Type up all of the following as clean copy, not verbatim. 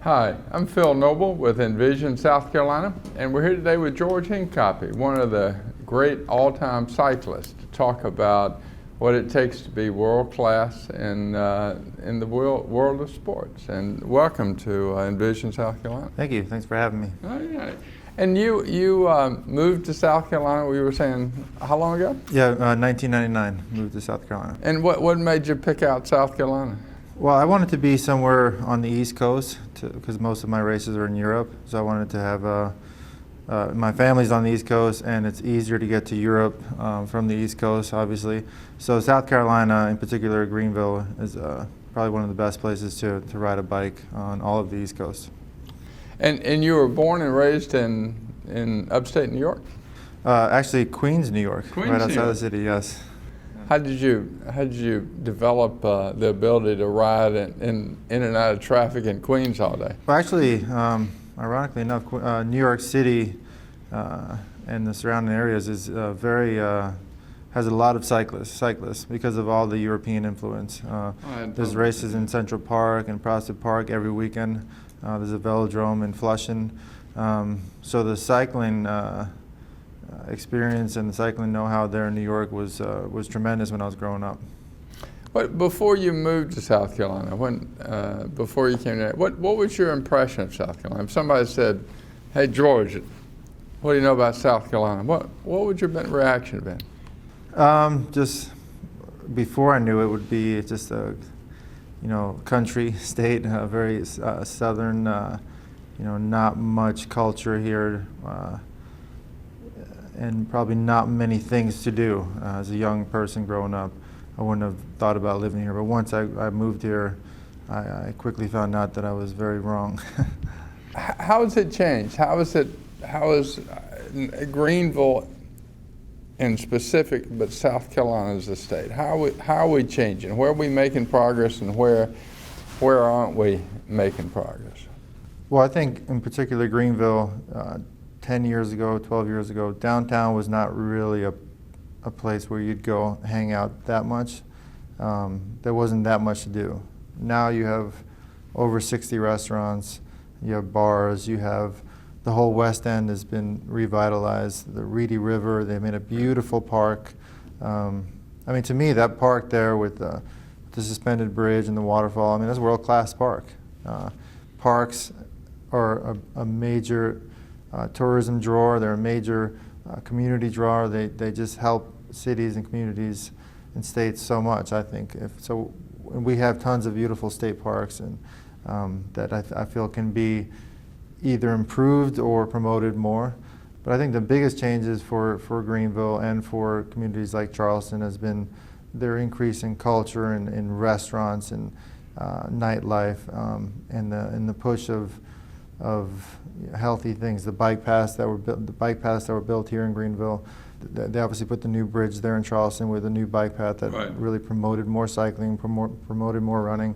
Hi, I'm Phil Noble with Envision, South Carolina, and we're here today with George Hincapie, one of the great all-time cyclists, to talk about what it takes to be world-class in the world of sports. And welcome to Envision, South Carolina. Thank you. Thanks for having me. Oh, yeah. And you moved to South Carolina, we were saying, how long ago? Yeah, 1999, moved to South Carolina. And what made you pick out South Carolina? Well, I wanted to be somewhere on the East Coast because most of my races are in Europe. So I wanted to have my family's on the East Coast, and it's easier to get to Europe from the East Coast, obviously. So South Carolina, in particular, Greenville, is probably one of the best places to ride a bike on all of the East Coast. And you were born and raised in upstate New York? Actually, Queens, New York, Queens, right outside New York. the city. Yes. How did you develop the ability to ride in and out of traffic in Queens all day? Well, actually, ironically enough, New York City and the surrounding areas is has a lot of cyclists because of all the European influence. There's races in Central Park and Prospect Park every weekend. There's a velodrome in Flushing. So the cycling experience and the cycling know-how there in New York was tremendous when I was growing up. But before you moved to South Carolina, before you came there, what was your impression of South Carolina? If somebody said, "Hey George, what do you know about South Carolina?" What would your reaction have been? Just before I knew it would be just a country state, very southern. Not much culture here. And probably not many things to do. As a young person growing up, I wouldn't have thought about living here. But once I moved here, I quickly found out that I was very wrong. How has it changed? How is Greenville in specific, but South Carolina as a state? How are we changing? Where are we making progress, and where aren't we making progress? Well, I think in particular Greenville, 10 years ago, 12 years ago, downtown was not really a place where you'd go hang out that much. There wasn't that much to do. Now you have over 60 restaurants, you have bars, you have the whole West End has been revitalized, the Reedy River, they made a beautiful park. I mean, to me, that park there with the suspended bridge and the waterfall, I mean, that's a world-class park. Parks are a major tourism drawer. They're a major community drawer. They just help cities and communities and states so much, I think. We have tons of beautiful state parks and that I feel can be either improved or promoted more. But I think the biggest changes for Greenville and for communities like Charleston has been their increase in culture and in restaurants and nightlife and the push of healthy things. The bike paths that were built here in Greenville. They obviously put the new bridge there in Charleston with a new bike path that really promoted more cycling, promoted more running.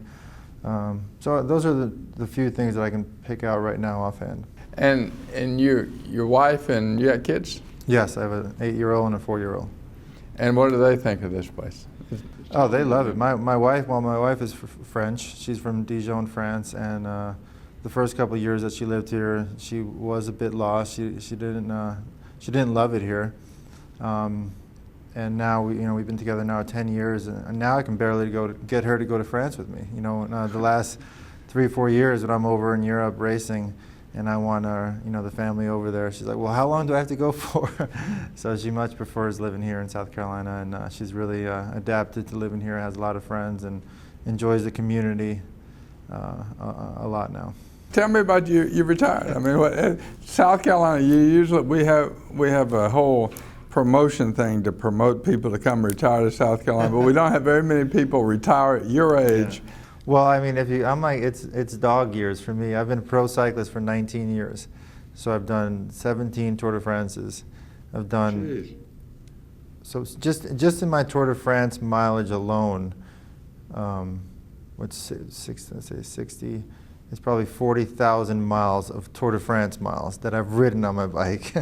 So those are the few things that I can pick out right now offhand. And your wife and you got kids? Yes, I have an 8-year-old and a 4-year-old. And what do they think of this place? Oh, they love it. My wife is French. She's from Dijon, France, and the first couple of years that she lived here, she was a bit lost. She didn't love it here, and now we've been together now 10 years, and now I can barely get her to go to France with me. The last 3 or 4 years when I'm over in Europe racing, and I want the family over there. She's like, well, how long do I have to go for? So she much prefers living here in South Carolina, and she's really adapted to living here. Has a lot of friends and enjoys the community a lot now. Tell me about you. You retired. I mean, South Carolina. We have a whole promotion thing to promote people to come retire to South Carolina, but we don't have very many people retire at your age. Yeah. Well, I mean, it's dog years for me. I've been a pro cyclist for 19 years, so I've done 17 Tour de France's. I've done. Jeez. So just in my Tour de France mileage alone, let's say 60. It's probably 40,000 miles of Tour de France miles that I've ridden on my bike.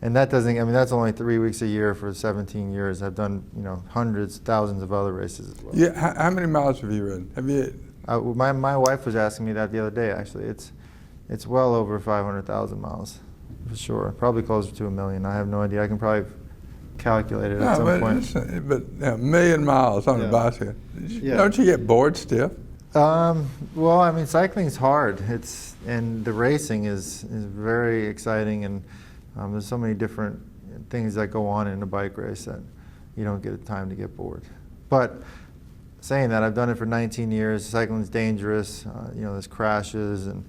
And that doesn't, I mean, that's only 3 weeks a year for 17 years. I've done, hundreds, thousands of other races as well. Yeah, how many miles have you ridden? My wife was asking me that the other day. Actually, it's well over 500,000 miles, for sure. Probably closer to 1 million. I have no idea. I can probably calculate it at some point. But 1 million miles on a bicycle. Don't you get bored stiff? Well, I mean, cycling is hard. And the racing is very exciting, and there's so many different things that go on in a bike race that you don't get time to get bored. But saying that, I've done it for 19 years. Cycling is dangerous. There's crashes, and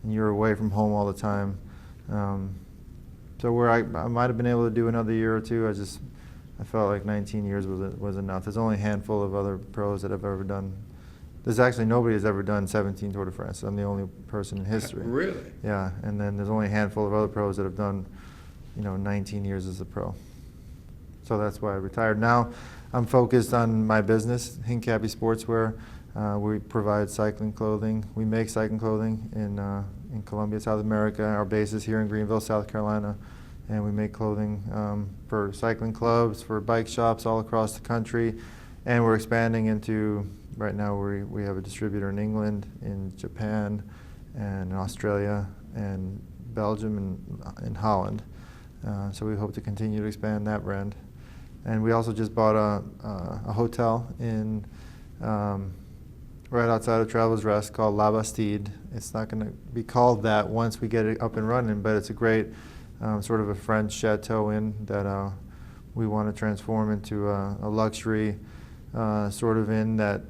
you're away from home all the time. So where I might have been able to do another year or two, I felt like 19 years was enough. There's only a handful of other pros that have ever done. There's actually nobody has ever done 17 Tour de France. I'm the only person in history. Really? Yeah, and then there's only a handful of other pros that have done, 19 years as a pro. So that's why I retired. Now I'm focused on my business, Hincapie Sportswear. We provide cycling clothing. We make cycling clothing in Colombia, South America. Our base is here in Greenville, South Carolina. And we make clothing for cycling clubs, for bike shops all across the country. And we're expanding into, right now we have a distributor in England, in Japan, and in Australia, and Belgium, and in Holland. So we hope to continue to expand that brand. And we also just bought a hotel in right outside of Travelers Rest called La Bastide. It's not going to be called that once we get it up and running, but it's a great sort of a French chateau inn that we want to transform into a luxury sort of inn that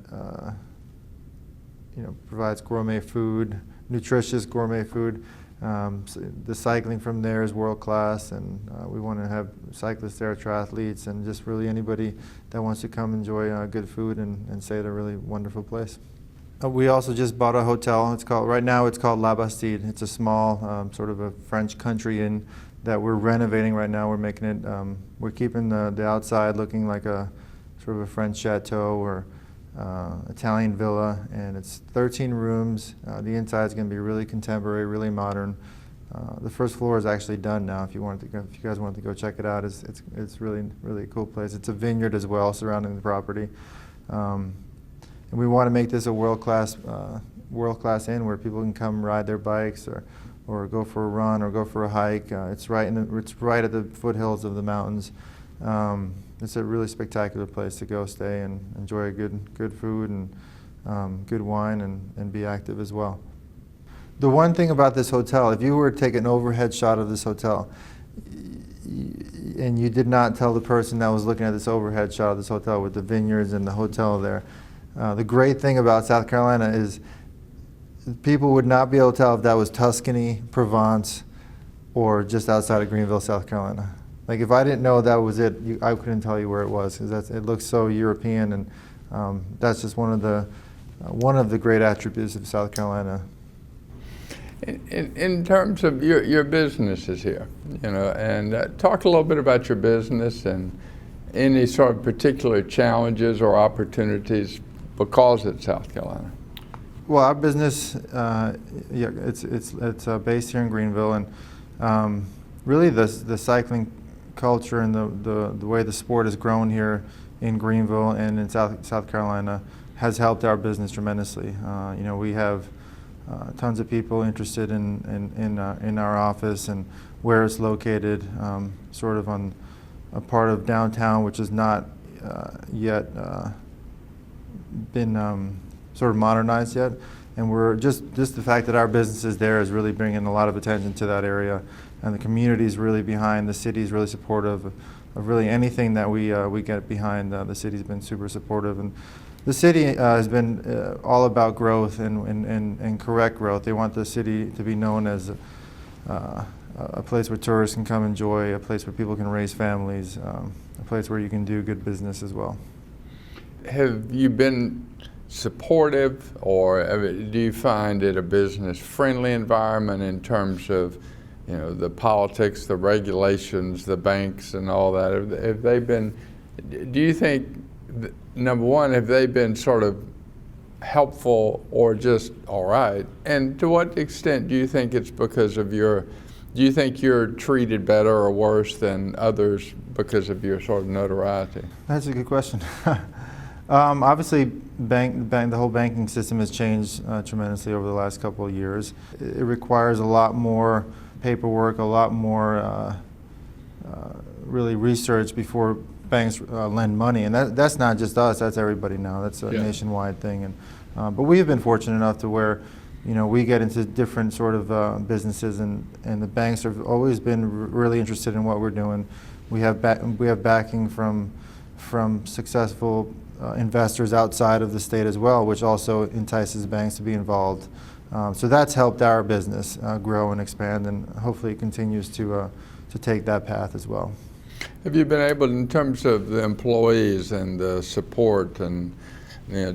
provides gourmet food, nutritious gourmet food. So the cycling from there is world class, and we want to have cyclists there, triathletes, and just really anybody that wants to come enjoy good food and stay at a really wonderful place. We also just bought a hotel. Right now it's called La Bastide. It's a small sort of a French country inn that we're renovating right now. We're making it, we're keeping the outside looking like a sort of a French chateau or Italian villa, and it's 13 rooms. The inside is going to be really contemporary, really modern. The first floor is actually done now. If you guys wanted to go check it out, it's really a cool place. It's a vineyard as well surrounding the property, and we want to make this a world-class inn where people can come ride their bikes or go for a run or go for a hike. It's right at the foothills of the mountains. It's a really spectacular place to go stay and enjoy good food and good wine and be active as well. The one thing about this hotel, if you were to take an overhead shot of this hotel and you did not tell the person that was looking at this overhead shot of this hotel with the vineyards and the hotel there, the great thing about South Carolina is people would not be able to tell if that was Tuscany, Provence, or just outside of Greenville, South Carolina. Like if I didn't know that was it, I couldn't tell you where it was because it looks so European, and that's just one of the great attributes of South Carolina. In terms of your businesses here, and talk a little bit about your business and any sort of particular challenges or opportunities because it's South Carolina. Well, our business, it's based here in Greenville, and really the cycling culture and the way the sport has grown here in Greenville and in South Carolina has helped our business tremendously. We have tons of people interested in our office and where it's located, sort of on a part of downtown, which is not yet been sort of modernized yet. And we're just the fact that our business is there is really bringing a lot of attention to that area. And the community is really behind, the city is really supportive of really anything that we get behind. The city's been super supportive. And the city has been all about growth and correct growth. They want the city to be known as a place where tourists can come enjoy, a place where people can raise families, a place where you can do good business as well. Have you been supportive, or do you find it a business-friendly environment in terms of the politics, the regulations, the banks, and all that? Have they been? Do you think, number one, have they been sort of helpful or just all right? And to what extent do you think it's because of do you think you're treated better or worse than others because of your sort of notoriety? That's a good question. Obviously, the whole banking system has changed tremendously over the last couple of years. It requires a lot more paperwork, a lot more really research before banks lend money, and that's not just us. That's everybody now. That's a nationwide thing. And but we have been fortunate enough to where, we get into different sort of businesses, and the banks have always been really interested in what we're doing. We have backing from successful investors outside of the state as well, which also entices banks to be involved. So that's helped our business grow and expand, and hopefully it continues to take that path as well. Have you been able, in terms of the employees and the support and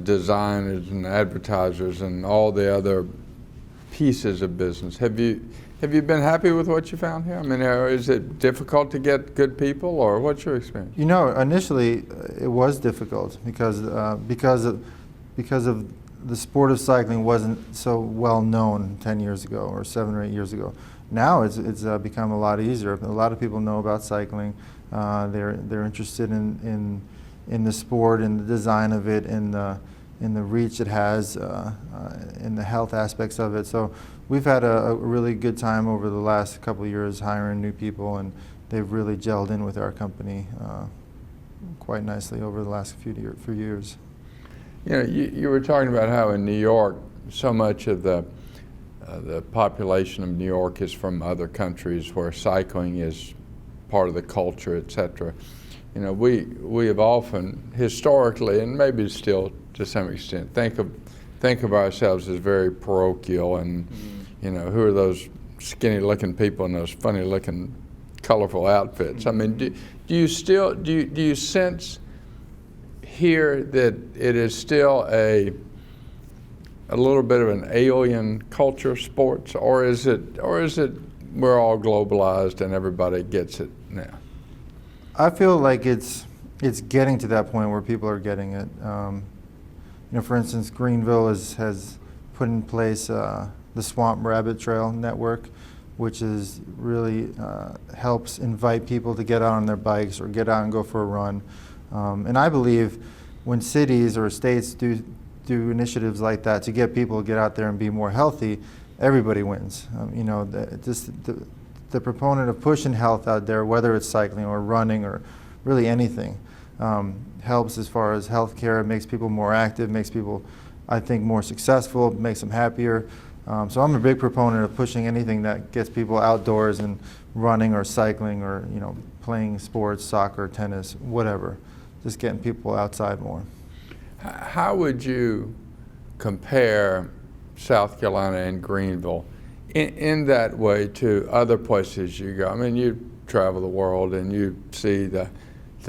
designers and advertisers and all the other pieces of business, have you been happy with what you found here? I mean, is it difficult to get good people, or what's your experience? Initially it was difficult because of the sport of cycling wasn't so well known 10 years ago or 7 or 8 years ago. Now it's become a lot easier. A lot of people know about cycling. They're interested in the sport and the design of it, and in the reach it has, in the health aspects of it. So we've had a really good time over the last couple of years hiring new people, and they've really gelled in with our company quite nicely over the last few years. You were talking about how in New York, so much of the population of New York is from other countries where cycling is part of the culture, etc. We have often, historically, and maybe still to some extent, think of ourselves as very parochial, and who are those skinny-looking people in those funny-looking, colorful outfits? I mean, do you sense here that it is still a little bit of an alien culture, sports, or is it we're all globalized and everybody gets it now? I feel like it's getting to that point where people are getting it. For instance, Greenville has put in place the Swamp Rabbit Trail Network, which is really helps invite people to get out on their bikes or get out and go for a run. And I believe when cities or states do initiatives like that to get people to get out there and be more healthy, everybody wins. The proponent of pushing health out there, whether it's cycling or running or really anything, helps as far as healthcare. It makes people more active, makes people, I think, more successful, makes them happier. So I'm a big proponent of pushing anything that gets people outdoors and running or cycling or playing sports, soccer, tennis, whatever. Just getting people outside more. How would you compare South Carolina and Greenville in that way to other places you go? I mean, you travel the world and you see the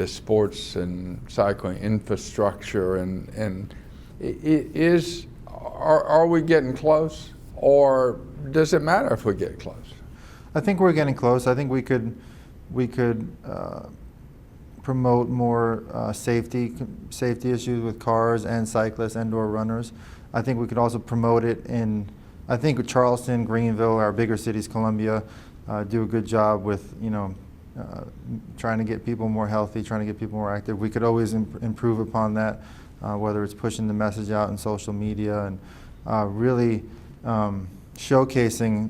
sports and cycling infrastructure, and are we getting close, or does it matter if we get close? I think we're getting close. I think we could promote more safety issues with cars and cyclists, indoor runners. I think we could also promote it I think Charleston, Greenville, our bigger cities, Columbia, do a good job with trying to get people more healthy, trying to get people more active. We could always improve upon that, whether it's pushing the message out in social media and really showcasing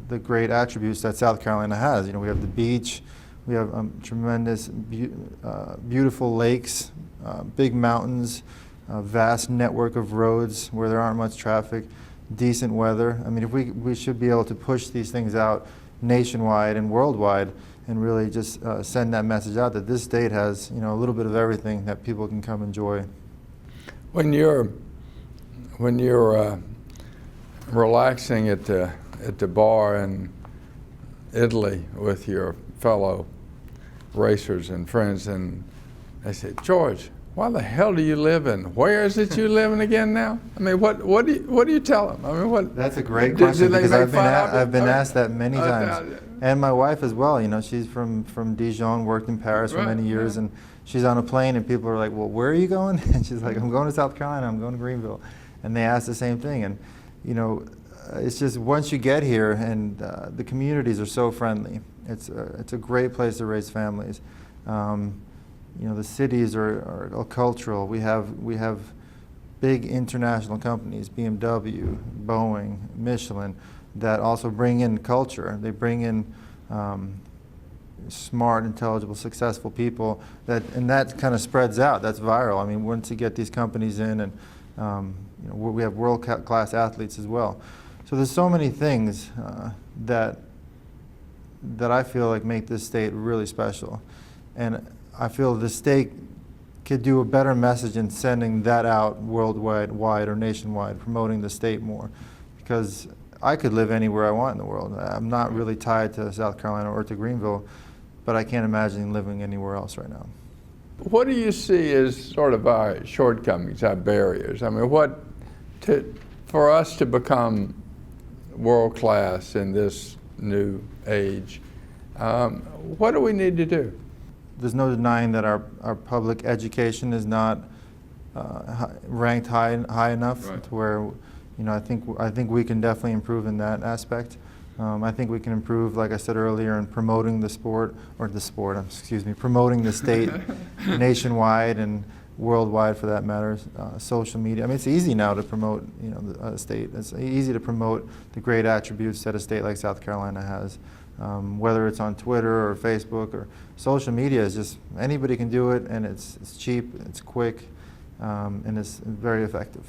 the great attributes that South Carolina has. We have the beach, we have tremendous, beautiful lakes, big mountains, a vast network of roads where there aren't much traffic, decent weather. I mean, if we should be able to push these things out nationwide and worldwide, and really just send that message out that this state has a little bit of everything that people can come enjoy. When you're relaxing at the bar in Italy with your fellow racers and friends, and they say, "George, why the hell do you live in? Where is it you live in again now?" I mean, what do you tell them? I mean, what? That's a great question, because I've been asked that many times, and my wife as well. She's from Dijon, worked in Paris for many years, and she's on a plane, and people are like, "Well, where are you going?" And she's like, "I'm going to South Carolina. I'm going to Greenville," and they ask the same thing. And it's just once you get here, and the communities are so friendly. It's a great place to raise families. you know, the cities are cultural. We have big international companies, BMW, Boeing, Michelin, that also bring in culture. They bring in smart, intelligible, successful people, and that kind of spreads out. That's viral. I mean, once you get these companies in, and you know, we have world-class athletes as well. So there's so many things that I feel like make this state really special, and I feel the state could do a better message in sending that out worldwide or nationwide, promoting the state more, because I could live anywhere I want in the world. I'm not really tied to South Carolina or to Greenville, but I can't imagine living anywhere else right now. What do you see as sort of our shortcomings, our barriers? I mean, for us to become world class in this new age, what do we need to do? There's no denying that our public education is not ranked high enough, right, to where, you know, I think we can definitely improve in that aspect. I think we can improve, like I said earlier, in promoting the sport, promoting the state nationwide and worldwide, for that matter. Social media. I mean, it's easy now to promote, you know, the state. It's easy to promote the great attributes that a state like South Carolina has. Whether it's on Twitter or Facebook or social media, is just anybody can do it, and it's cheap, it's quick, and it's very effective.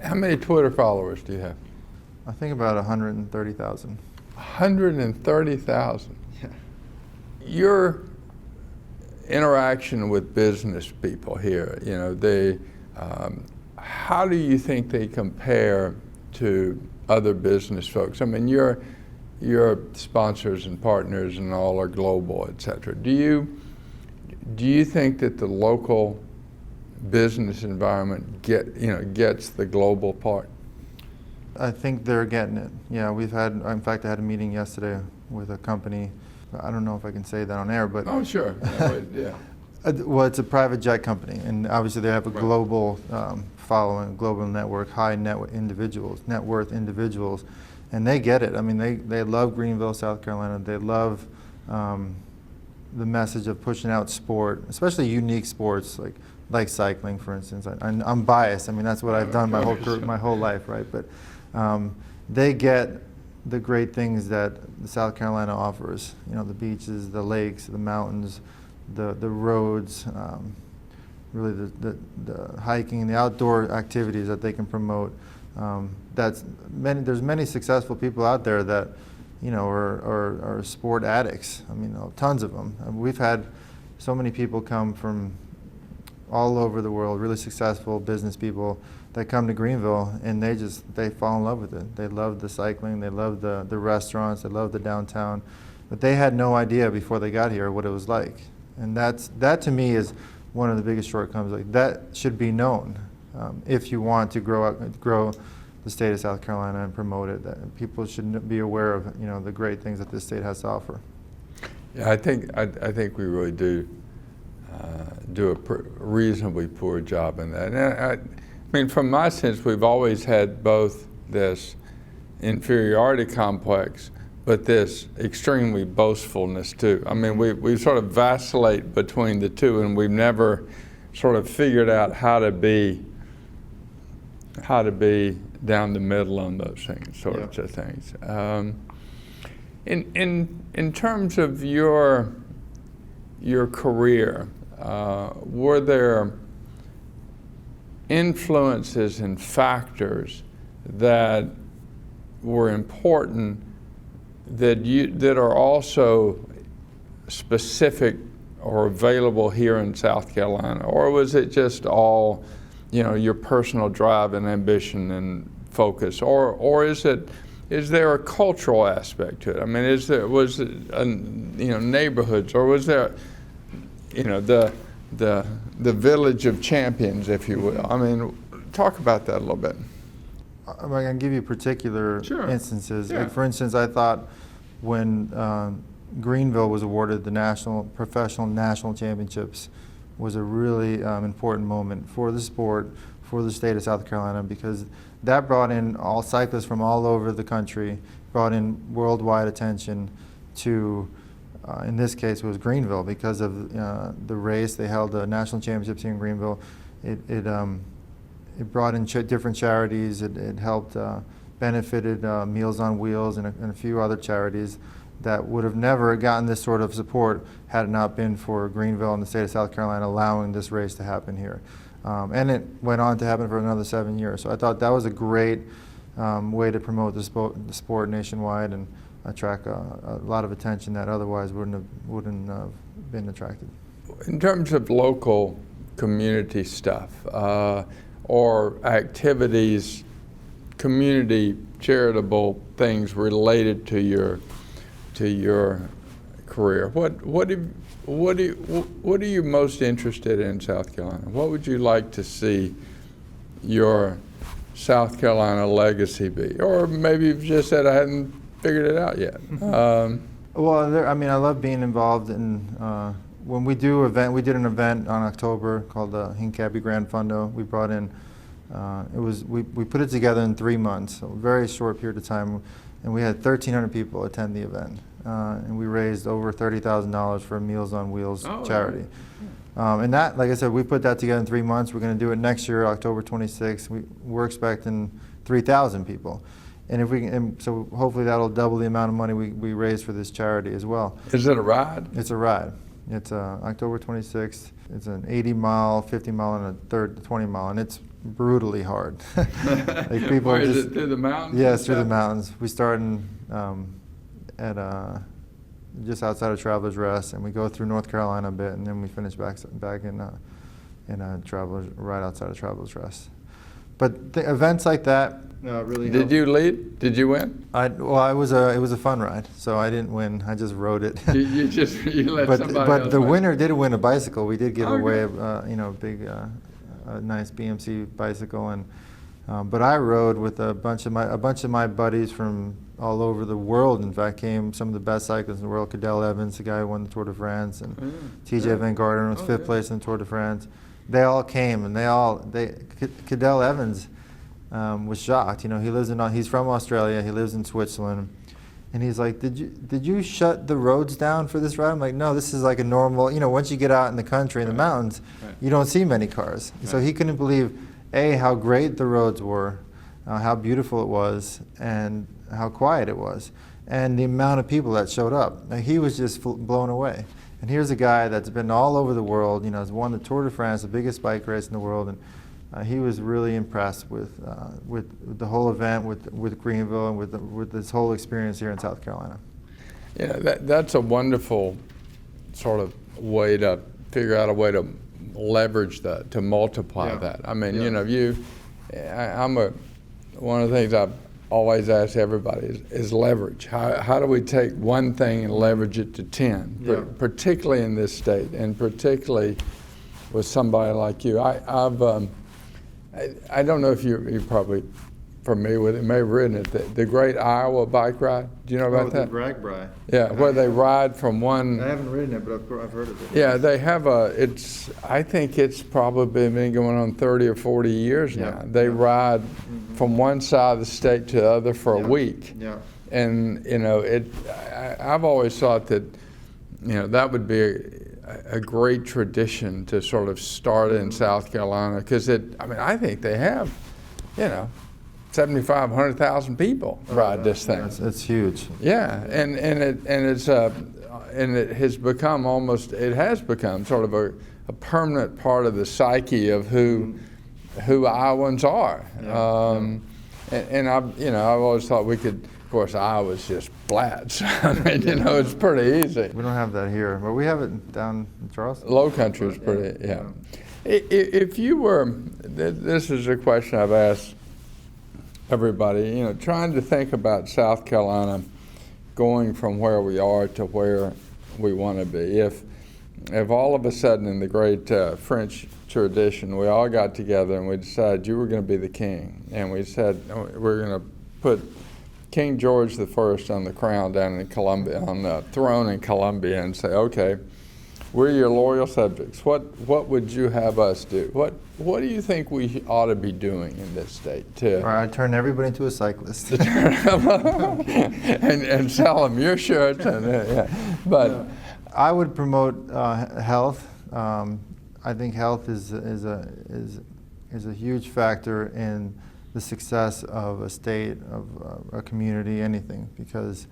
How many Twitter followers do you have? I think about 130,000. 130,000. Yeah. Your interaction with business people here, you know, how do you think they compare to other business folks? I mean, your sponsors and partners and all are global, et cetera. Do you think that the local business environment gets the global part? I think they're getting it. Yeah, in fact, I had a meeting yesterday with a company. I don't know if I can say that on air, but oh, sure. Yeah. Well, it's a private jet company, and obviously they have a global following, global network, high net worth individuals, and they get it. I mean, they love Greenville, South Carolina. They love the message of pushing out sport, especially unique sports like cycling, for instance. I'm biased. I mean, that's what I've done my whole life, right? But they get the great things that South Carolina offers. You know, the beaches, the lakes, the mountains, the roads, really the hiking and the outdoor activities that they can promote. There's many successful people out there that, you know, are sport addicts. I mean, tons of them. And we've had so many people come from all over the world, really successful business people that come to Greenville, and they fall in love with it. They love the cycling, they love the restaurants, they love the downtown, but they had no idea before they got here what it was like. And that to me is one of the biggest shortcomings. Like, that should be known if you want to grow the state of South Carolina and promote it. That people should be aware of, you know, the great things that this state has to offer. Yeah, I think we really do a reasonably poor job in that. And I mean, from my sense, we've always had both this inferiority complex, but this extremely boastfulness too. I mean, we sort of vacillate between the two, and we've never sort of figured out how to be down the middle on those things, sorts of things. In terms of your career, were there influences and factors that were important that are also specific or available here in South Carolina, or was it just all, you know, your personal drive and ambition and focus, or is there a cultural aspect to it? I mean, was it neighborhoods, or was there, you know, the village of champions, if you will? I mean, talk about that a little bit. I can give you particular instances. Yeah. Like, for instance, I thought when Greenville was awarded the professional national championships was a really important moment for the sport, for the state of South Carolina, because that brought in all cyclists from all over the country, brought in worldwide attention to in this case, it was Greenville because of the race. They held the national championships here in Greenville. It brought in different charities. It helped benefited Meals on Wheels and a few other charities that would have never gotten this sort of support had it not been for Greenville and the state of South Carolina allowing this race to happen here. And it went on to happen for another 7 years. So I thought that was a great way to promote the sport nationwide and attract a lot of attention that otherwise wouldn't have been attracted. In terms of local community stuff or activities, community charitable things related to your career, what are you most interested in South Carolina? What would you like to see your South Carolina legacy be? Or maybe you've just said I hadn't figured it out yet. Well, I mean, I love being involved in, when we do we did an event on October called the Hincapie Grand Fundo. We brought in, we put it together in 3 months, a very short period of time, and we had 1,300 people attend the event. And we raised over $30,000 for a Meals on Wheels charity. And that, like I said, we put that together in 3 months. We're going to do it next year, October 26th. We're expecting 3,000 people. And if we can, and so hopefully that'll double the amount of money we raise for this charity as well. Is it a ride? It's a ride. It's October 26th. It's an 80-mile, 50-mile, and a 20-mile, and it's brutally hard. Like people Where is it, through the mountains? Yes, through the mountains. We start in, at just outside of Travelers Rest, and we go through North Carolina a bit, and then we finish back in Travelers, right outside of Travelers Rest. But events like that really help. Did you lead? Did you win? Well, it was a fun ride, so I didn't win. I just rode it. you let somebody but else the win. winner did win a bicycle. We did give away Okay. a big, nice BMC bicycle, and but I rode with a bunch of my buddies from all over the world. In fact, came some of the best cyclists in the world. Cadell Evans, the guy who won the Tour de France, and TJ Van Garderen was fifth place in the Tour de France. They all came, and Cadell Evans was shocked. You know, he's from Australia. He lives in Switzerland, and he's like, "Did you shut the roads down for this ride?" I'm like, "No, this is like a normal. You know, once you get out in the country in the mountains, you don't see many cars." Right. So he couldn't believe how great the roads were, how beautiful it was, and how quiet it was, and the amount of people that showed up. Now, he was just blown away. And here's a guy that's been all over the world, you know, has won the Tour de France, the biggest bike race in the world, and he was really impressed with the whole event, with Greenville, and with this whole experience here in South Carolina. Yeah, that's a wonderful sort of way to figure out a way to leverage that, to multiply that. I mean, you know, one of the things I've always ask everybody is leverage. How do we take one thing and leverage it to 10, particularly in this state, and particularly with somebody like you? I don't know if you're probably familiar with it, may have ridden it, the Great Iowa Bike Ride. Do you know about that? The Ragbri. Yeah, where they ride from one. I haven't ridden it, but I've heard of it. Yeah, they have I think it's probably been going on 30 or 40 years now. They ride from one side of the state to the other for a week. Yeah. And, you know, I've always thought that, you know, that would be a great tradition to sort of start in South Carolina, because I think they have, you know, 75,000, 100,000 people ride this thing. It's huge. Yeah, and it has become sort of a permanent part of the psyche of who Iowans are. And I've always thought we could. Of course, Iowa's just flat, so I mean, you know, it's pretty easy. We don't have that here, but we have it down in Charleston. Low country is pretty, If you were, this is a question I've asked everybody, you know, trying to think about South Carolina going from where we are to where we want to be. If all of a sudden in the great French tradition, we all got together and we decided you were going to be the king, and we said we're going to put King George I on the crown down in Columbia, on the throne in Columbia, and say, okay, we're your loyal subjects. What would you have us do? What do you think we ought to be doing in this state? I'd turn everybody into a cyclist. And sell them your shirts. And, But I would promote health. I think health is a huge factor in the success of a state, of a community, anything. Because,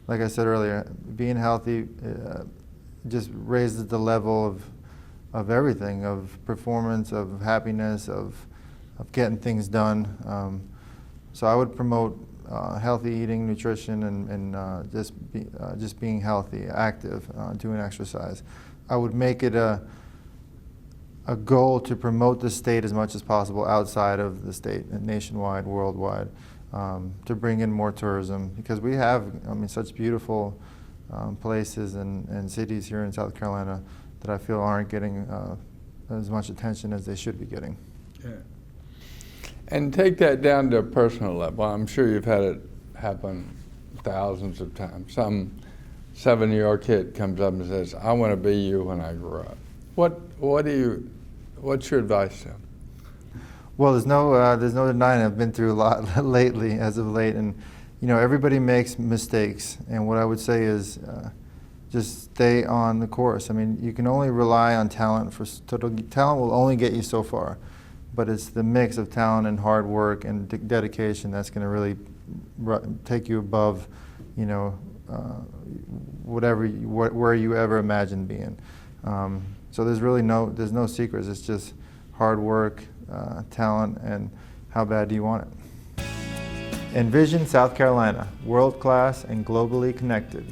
like I said earlier, being healthy just raises the level of everything, of performance, of happiness, of getting things done. So I would promote healthy eating, nutrition, and just being healthy, active, doing exercise. I would make it a goal to promote the state as much as possible outside of the state, nationwide, worldwide, to bring in more tourism, because we have, such beautiful places and cities here in South Carolina that I feel aren't getting as much attention as they should be getting. Yeah. And take that down to a personal level. I'm sure you've had it happen thousands of times. Some 7-year-old kid comes up and says, "I want to be you when I grow up." What's your advice to him? Well, there's no denying I've been through a lot lately, as of late, and everybody makes mistakes. And what I would say is, just stay on the course. You can only rely on talent. Talent will only get you so far, but it's the mix of talent and hard work and dedication that's going to really take you above, where you ever imagined being. So there's no secrets. It's just hard work, talent, and how bad do you want it. Envision South Carolina, world class and globally connected.